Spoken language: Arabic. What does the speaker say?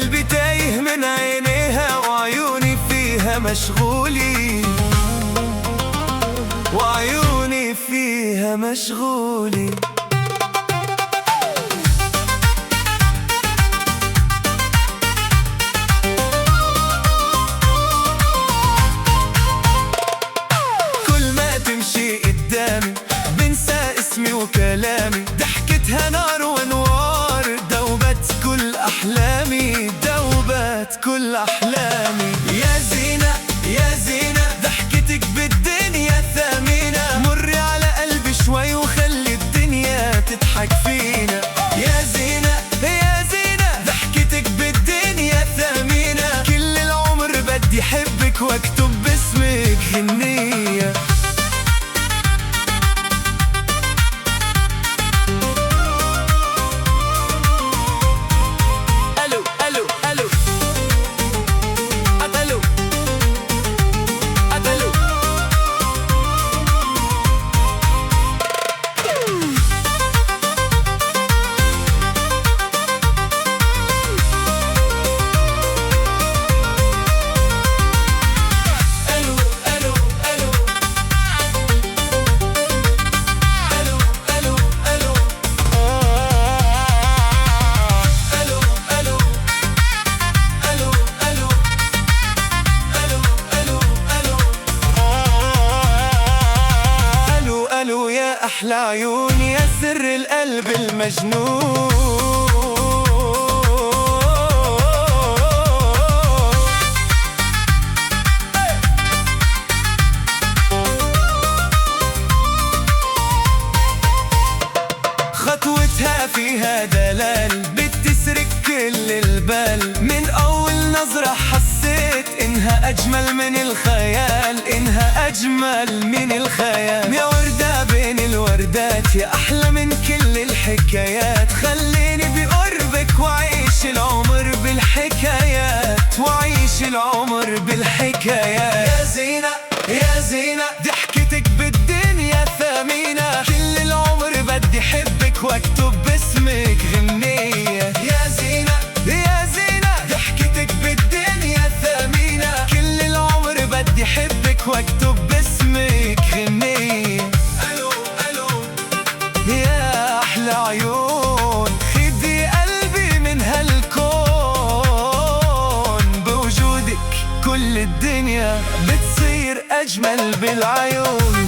قلبي تايه من عينيها وعيوني فيها مشغولين، وعيوني فيها مشغولين. كل ما تمشي قدامي بنسى اسمي وكلامي، ضحكتها نار وانوار، دوبت كل احلامي، دوبت كل احلامي. يا زينة يا زينة ضحكتك بالدنيا ثمينة، مري على قلبي شوي وخلي الدنيا تضحك فينا. يا زينة يا زينة ضحكتك بالدنيا ثمينة، كل العمر بدي حبك واكتب باسمك غنية. الو الو الو الو الو يا أحلى عيون، يا سر القلب المجنون. خطوتها فيها دلال، بتسرق كل البال، من أول نظرة حسيت إنها أجمل من الخيال، إنها أجمل من الخيال. يا وردة بين الوردات، يا أحلى من كل الحكايات، خليني بقربك وعيش العمر بالحكايات، وعيش العمر بالحكايات. يا زينة يا زينة ضحكتك بالدنيا ثمينة، كل العمر بدي حبك واكتب باسمك غنية. يا زينة يا زينة ضحكتك بالدنيا ثمينة، كل العمر بدي حبك واكتب باسمك غنية. الو الو يا احلى عيون، خدي قلبي من هالكون، بوجودك كل الدنيا بتصير اجمل بالعيون.